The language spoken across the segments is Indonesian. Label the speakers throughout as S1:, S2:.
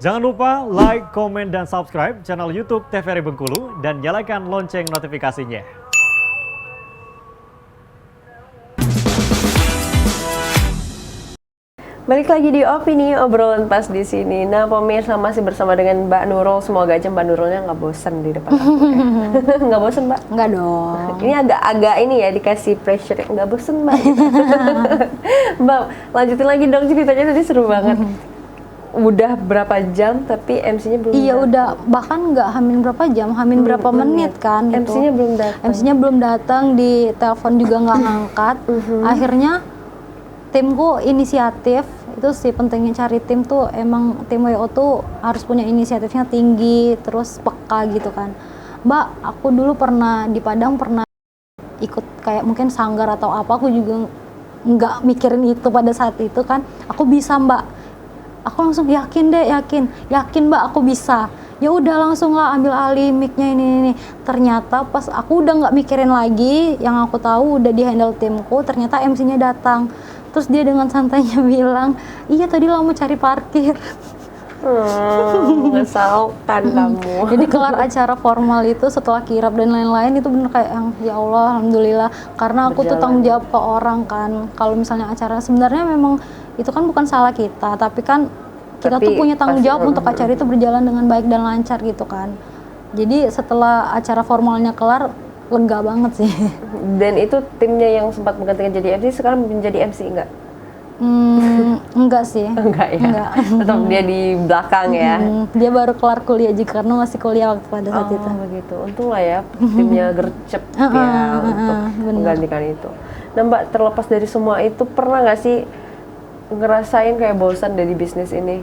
S1: Jangan lupa like, komen, dan subscribe channel YouTube TVRI Bengkulu dan nyalakan lonceng notifikasinya.
S2: Balik lagi di Opini Obrolan Pas di sini. Nah, pemirsa masih bersama dengan Mbak Nurul. Semoga aja Mbak Nurulnya nggak bosen di depan aku. Nggak bosen, Mbak?
S3: Nggak dong.
S2: Ini agak ini ya, dikasih pressure. Nggak bosen, Mbak. Mbak, lanjutin lagi dong ceritanya, tadi seru banget. Udah berapa jam tapi MC-nya belum
S3: Iya
S2: datang.
S3: udah, bahkan nggak hamin berapa jam, hamin berapa menit kan gitu.
S2: MC-nya belum datang.
S3: MC-nya belum datang, di telepon juga nggak ngangkat. Akhirnya timku inisiatif, itu sih pentingnya cari tim tuh, emang tim WO tuh harus punya inisiatifnya tinggi, terus peka gitu kan. Mbak, aku dulu pernah di Padang, pernah ikut kayak mungkin sanggar atau apa, aku juga nggak mikirin itu pada saat itu kan. Aku bisa, Mbak. Aku langsung yakin deh, yakin Mbak, aku bisa. Ya udah langsung lah ambil alih mic-nya ini. Ternyata pas aku udah nggak mikirin lagi, yang aku tahu udah di handle timku, ternyata MC-nya datang. Terus dia dengan santainya bilang, iya tadi lo mau cari parkir.
S2: Mengesalkan kamu.
S3: Jadi kelar acara formal itu setelah kirap dan lain-lain itu bener kayak yang ya Allah alhamdulillah, karena aku tuh tanggung jawab ke orang kan. Kalau misalnya acara sebenarnya memang itu kan bukan salah kita, tapi kan kita tuh punya tanggung jawab untuk acara itu berjalan dengan baik dan lancar gitu kan. Jadi setelah acara formalnya kelar, lega banget sih.
S2: Dan itu timnya yang sempat menggantikan jadi MC sekarang menjadi MC enggak?
S3: Enggak sih.
S2: Enggak ya?
S3: Enggak.
S2: Tetap dia di belakang ya?
S3: Dia baru kelar kuliah juga karena masih kuliah waktu pada saat itu.
S2: Begitu. Untung lah ya timnya gercep ya untuk menggantikan itu. Nah Mbak, terlepas dari semua itu, pernah nggak sih ngerasain kayak bosan dari bisnis ini?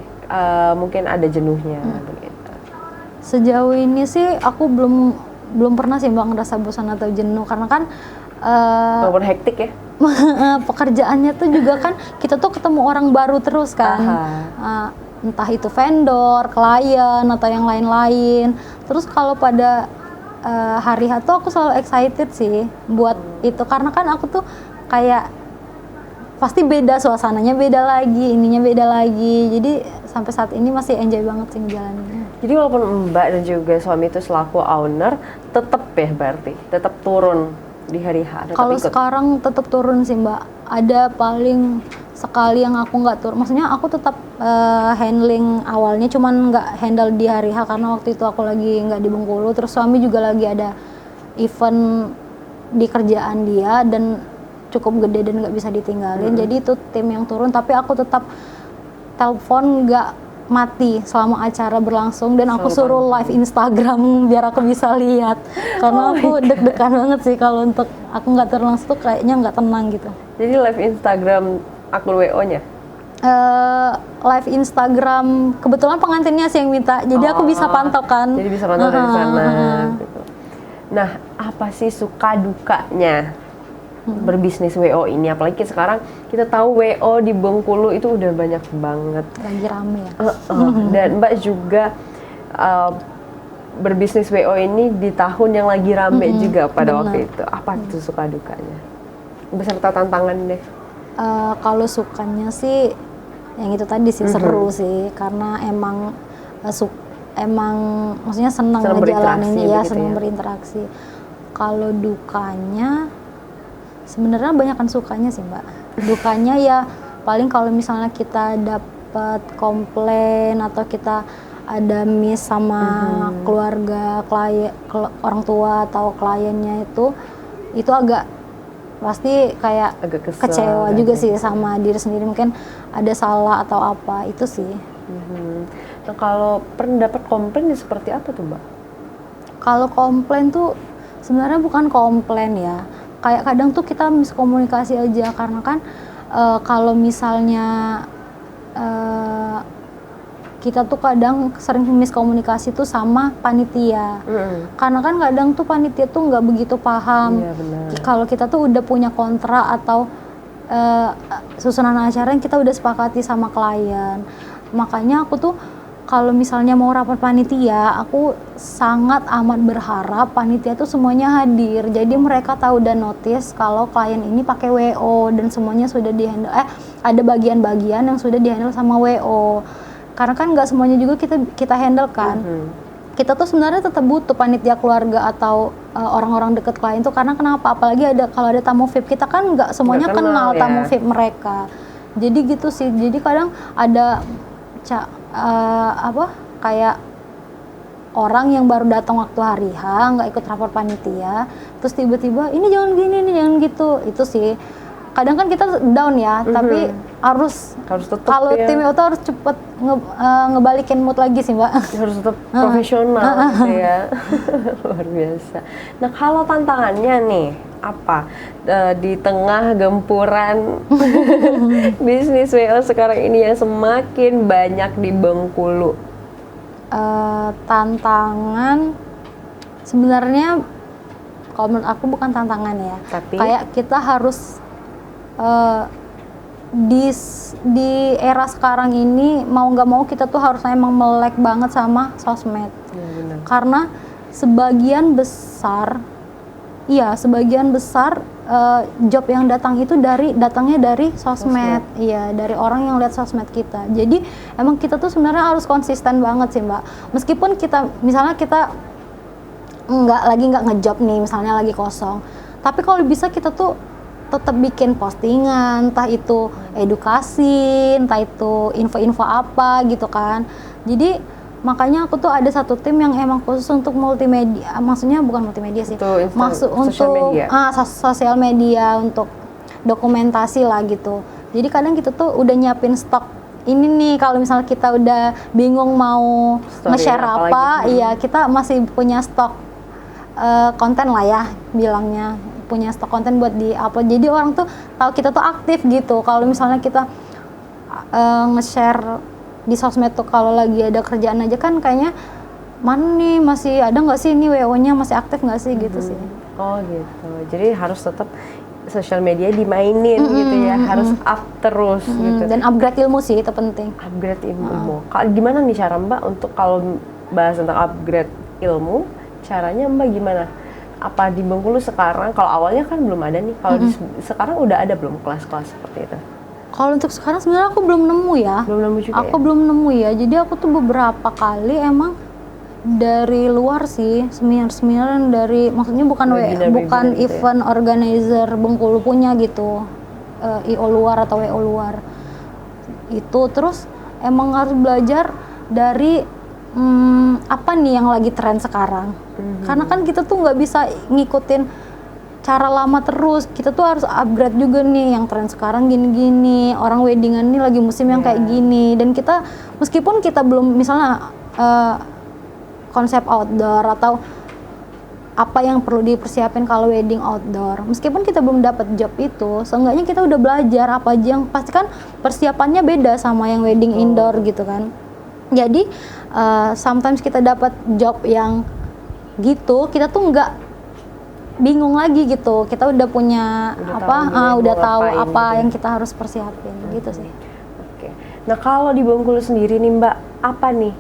S2: Mungkin ada jenuhnya begitu.
S3: Sejauh ini sih aku belum pernah sih Mbak ngerasa bosan atau jenuh, karena kan
S2: Walaupun hektik ya?
S3: pekerjaannya tuh juga kan kita tuh ketemu orang baru terus kan. Entah itu vendor, klien atau yang lain-lain. Terus kalau pada hari H tuh aku selalu excited sih buat itu, karena kan aku tuh kayak pasti beda suasananya, beda lagi, ininya beda lagi. Jadi sampai saat ini masih enjoy banget sih ngejalaninnya.
S2: Jadi walaupun Mbak dan juga suami itu selaku owner, tetap ya berarti tetap turun di hari H.
S3: Kalau sekarang tetap turun sih Mbak. Ada paling sekali yang aku nggak turun. Maksudnya aku tetap handling awalnya, cuman nggak handle di hari H karena waktu itu aku lagi nggak di Bengkulu. Terus suami juga lagi ada event di kerjaan dia dan cukup gede dan nggak bisa ditinggalin. Jadi itu tim yang turun, tapi aku tetap telepon nggak mati selama acara berlangsung, dan aku suruh live Instagram biar aku bisa lihat, karena aku deg-degan banget sih kalau untuk aku nggak terlangsung tuh kayaknya nggak tenang gitu.
S2: Jadi live Instagram akun WO-nya?
S3: Live Instagram kebetulan pengantinnya sih yang minta, jadi aku bisa pantau kan.
S2: Jadi bisa pantau dari sana. Gitu. Nah, apa sih suka dukanya berbisnis WO ini? Apalagi sekarang kita tahu WO di Bengkulu itu udah banyak banget.
S3: Lagi rame ya.
S2: Dan Mbak juga berbisnis WO ini di tahun yang lagi rame juga pada waktu itu. Apa itu suka dukanya? Beserta tantangan deh.
S3: Kalau sukanya sih yang itu tadi sih, seru sih, karena emang emang maksudnya senang ngejalaninnya ya, senang berinteraksi. Kalau dukanya sebenarnya banyakan sukanya sih Mbak. Dukanya ya paling kalau misalnya kita dapat komplain atau kita ada miss sama keluarga, klien, orang tua atau kliennya, itu agak pasti kayak kecewa juga sih sama diri sendiri, mungkin ada salah atau apa, itu sih.
S2: Nah, kalau pernah dapat komplain seperti apa tuh Mbak?
S3: Kalau komplain tuh sebenarnya bukan komplain ya, kayak kadang tuh kita miskomunikasi aja, karena kan kalau misalnya kita tuh kadang sering miskomunikasi tuh sama panitia, karena kan kadang tuh panitia tuh nggak begitu paham kalau kita tuh udah punya kontrak atau susunan acara yang kita udah sepakati sama klien. Makanya aku tuh kalau misalnya mau rapat panitia, aku sangat amat berharap panitia tuh semuanya hadir. Jadi mereka tahu dan notice kalau klien ini pakai WO dan semuanya sudah dihandle. Ada bagian-bagian yang sudah dihandle sama WO. karena kan nggak semuanya juga kita handle kan. Kita tuh sebenarnya tetap butuh panitia keluarga atau orang-orang deket klien tuh, karena kenapa? Apalagi kalau ada tamu VIP, kita kan nggak semuanya
S2: Nggak kenal,
S3: kenal
S2: ya.
S3: tamu VIP mereka. Jadi gitu sih. Jadi kadang ada kayak orang yang baru datang waktu hari H, nggak ikut rapor panitia, terus tiba-tiba ini jangan gini, ini jangan gitu. Itu sih. Kadang kan kita down ya, tapi harus
S2: tetap
S3: kalau
S2: ya.
S3: tim itu harus cepet ngebalikin mood lagi sih, Mbak.
S2: Harus tetap profesional gitu ya. Luar biasa. Nah, kalau tantangannya nih apa di tengah gempuran bisnis WO sekarang ini yang semakin banyak di Bengkulu?
S3: Tantangan sebenarnya kalau menurut aku bukan tantangan ya,
S2: Tapi?
S3: kayak kita harus di era sekarang ini mau nggak mau kita tuh harus emang melek banget sama sosmed.
S2: Ya, benar.
S3: Karena sebagian besar job yang datangnya dari sosmed. Iya, dari orang yang lihat sosmed kita. Jadi emang kita tuh sebenarnya harus konsisten banget sih, Mbak. Meskipun misalnya kita nggak ngejob nih, misalnya lagi kosong, tapi kalau bisa kita tuh tetap bikin postingan, entah itu edukasi, entah itu info-info apa gitu kan. Jadi makanya aku tuh ada satu tim yang emang khusus untuk multimedia, maksudnya bukan multimedia sih, sosial media, untuk dokumentasi lah gitu. Jadi kadang kita tuh udah nyiapin stok ini nih, kalau misalnya kita udah bingung mau nge-share apa, iya kita masih punya stok konten lah ya bilangnya, punya stok konten buat di-upload. Jadi orang tuh tahu kita tuh aktif gitu. Kalau misalnya kita nge-share di sosmed tuh kalau lagi ada kerjaan aja kan kayaknya mana nih, masih ada nggak sih ini WO-nya, masih aktif nggak sih gitu sih.
S2: Oh gitu. Jadi harus tetap sosial media dimainin gitu ya, harus up terus gitu.
S3: Dan upgrade ilmu sih, itu penting.
S2: Upgrade ilmu. Gimana nih cara Mbak untuk kalau bahas tentang upgrade ilmu, caranya Mbak gimana? Apa di Bengkulu sekarang, kalau awalnya kan belum ada nih, kalau sekarang udah ada belum kelas-kelas seperti itu?
S3: Kalau untuk sekarang sebenarnya aku belum nemu ya.
S2: Belum nemu juga
S3: aku belum nemu ya. Jadi aku tuh beberapa kali emang dari luar sih, seminar-seminar dari, maksudnya bukan
S2: Webinar gitu
S3: event organizer Bengkulu punya gitu, IO luar atau WO luar itu. Terus emang harus belajar dari apa nih yang lagi tren sekarang. Karena kan kita tuh nggak bisa ngikutin cara lama terus, kita tuh harus upgrade juga nih, yang tren sekarang gini-gini, orang weddingan nih lagi musim yang kayak gini. Dan kita, meskipun kita belum misalnya konsep outdoor atau apa yang perlu dipersiapin kalau wedding outdoor, meskipun kita belum dapat job itu, seenggaknya kita udah belajar apa aja yang pasti kan persiapannya beda sama yang wedding indoor gitu kan. Jadi sometimes kita dapat job yang gitu, kita tuh nggak bingung lagi gitu, kita udah punya udah tahu apa yang kita harus persiapin gitu sih.
S2: Oke. Nah kalau di Bengkulu sendiri nih Mbak, apa nih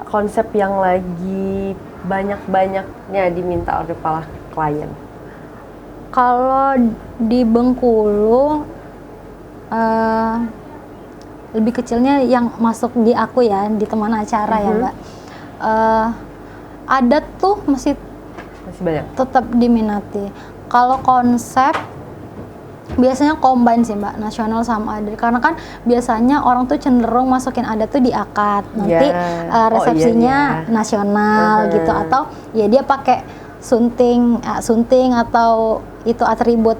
S2: konsep yang lagi banyak-banyaknya diminta oleh para klien?
S3: Kalau di Bengkulu lebih kecilnya yang masuk di aku ya, di teman acara ya Mbak, adat tuh masih
S2: banyak,
S3: tetap diminati. Kalau konsep biasanya combine sih Mbak, nasional sama adat, karena kan biasanya orang tuh cenderung masukin adat tuh di akad, nanti resepsinya nasional gitu, atau ya dia pakai sunting atau itu atribut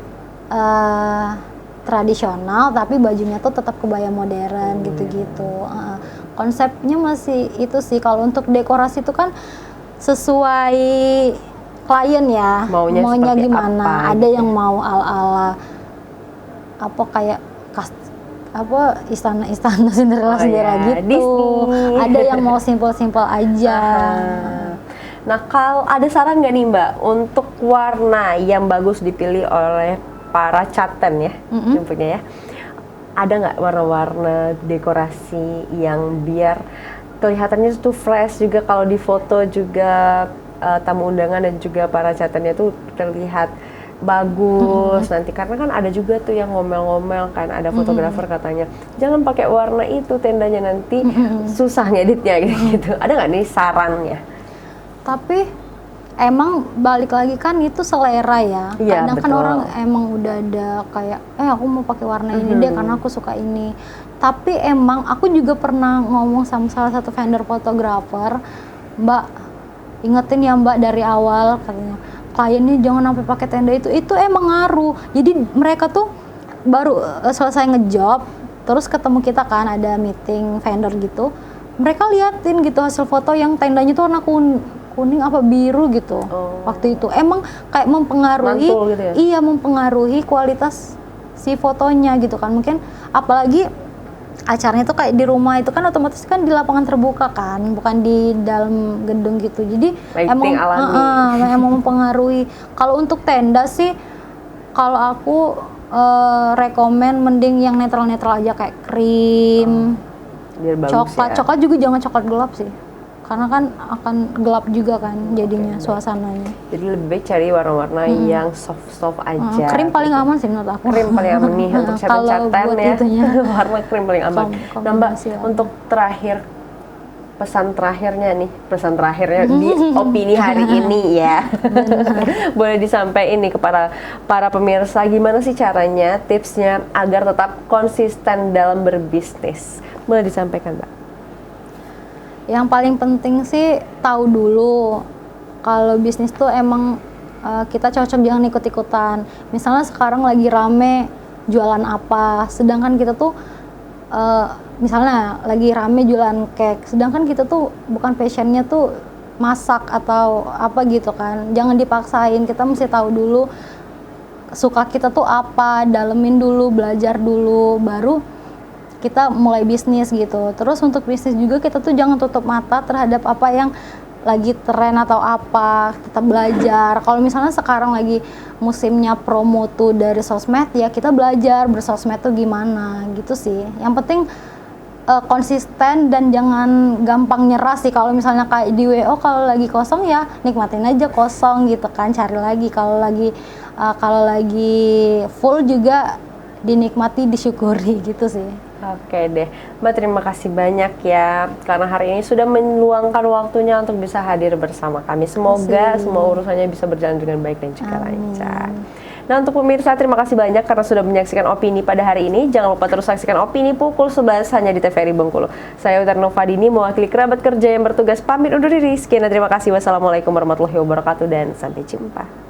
S3: tradisional tapi bajunya tuh tetap kebaya modern gitu-gitu. Konsepnya masih itu sih. Kalau untuk dekorasi itu kan sesuai klien ya, maunya gimana. Ada yang mau ala-ala apa kayak istana Cinderella gitu. Disney. Ada yang mau simpel-simpel aja.
S2: Nah, kalau ada saran nggak nih Mbak untuk warna yang bagus dipilih oleh para caten ya, tentunya ya. Ada nggak warna-warna dekorasi yang biar kelihatannya itu fresh juga, kalau di foto juga tamu undangan dan juga para catennya tuh terlihat bagus nanti, karena kan ada juga tuh yang ngomel-ngomel kan, ada fotografer katanya jangan pakai warna itu tendanya nanti susah ngeditnya gitu. Ada nggak nih sarannya?
S3: Tapi emang balik lagi kan itu selera ya.
S2: Iya,
S3: Kadang kan
S2: betul.
S3: orang emang udah ada kayak aku mau pakai warna ini deh karena aku suka ini. Tapi emang aku juga pernah ngomong sama salah satu vendor fotografer, Mbak, ingetin ya Mbak dari awal katanya, kliennya jangan sampai pakai tenda itu emang ngaruh. Jadi mereka tuh baru selesai ngejob, terus ketemu kita kan, ada meeting vendor gitu, mereka liatin gitu hasil foto yang tendanya tuh warna kuning apa biru gitu. Waktu itu emang kayak mempengaruhi,
S2: Mantul gitu ya?
S3: iya mempengaruhi kualitas si fotonya gitu kan. Mungkin apalagi acaranya tuh kayak di rumah, itu kan otomatis kan di lapangan terbuka kan, bukan di dalam gedung gitu. Jadi
S2: Lighting alami.
S3: emang mempengaruhi. Kalau untuk tenda sih, kalau aku rekomen mending yang netral-netral aja kayak krim,
S2: Biar bagus
S3: coklat.
S2: ya.
S3: Coklat juga jangan coklat gelap sih, karena kan akan gelap juga kan jadinya suasananya.
S2: Jadi lebih baik cari warna-warna yang soft-soft aja.
S3: Krim paling
S2: gitu.
S3: aman sih menurut aku.
S2: Krim paling aman nih untuk
S3: Kalau
S2: chat-chatan
S3: buat
S2: ya.
S3: itunya.
S2: Warna krim paling aman. Nah Mbak,
S3: Kombinasi warna.
S2: untuk terakhir, pesan terakhirnya di opini hari ini ya. Boleh disampaikan nih kepada para pemirsa, gimana sih caranya, tipsnya agar tetap konsisten dalam berbisnis? Boleh disampaikan Mbak?
S3: Yang paling penting sih tahu dulu kalau bisnis tuh emang kita cocok, jangan ikut-ikutan. Misalnya sekarang lagi rame jualan apa, sedangkan kita tuh misalnya lagi rame jualan cake, sedangkan kita tuh bukan passionnya tuh masak atau apa gitu kan. Jangan dipaksain, kita mesti tahu dulu suka kita tuh apa, dalemin dulu, belajar dulu, baru kita mulai bisnis gitu. Terus untuk bisnis juga kita tuh jangan tutup mata terhadap apa yang lagi tren atau apa, kita belajar. Kalau misalnya sekarang lagi musimnya promo tuh dari sosmed, ya kita belajar bersosmed tuh gimana gitu sih. Yang penting konsisten dan jangan gampang nyerah sih. Kalau misalnya kayak di WO, kalau lagi kosong ya nikmatin aja kosong gitu kan, cari lagi. Kalau lagi full juga dinikmati, disyukuri gitu sih.
S2: Oke deh, Mbak, terima kasih banyak ya karena hari ini sudah meluangkan waktunya untuk bisa hadir bersama kami. Semoga semua urusannya bisa berjalan dengan baik dan juga lancar. Nah, untuk pemirsa, terima kasih banyak karena sudah menyaksikan Opini pada hari ini. Jangan lupa terus saksikan Opini pukul 11 hanya di TVRI Bengkulu. Saya Utar Novadini mewakili kerabat kerja yang bertugas pamit undur diri. Sekian dan terima kasih. Wassalamualaikum warahmatullahi wabarakatuh dan sampai jumpa.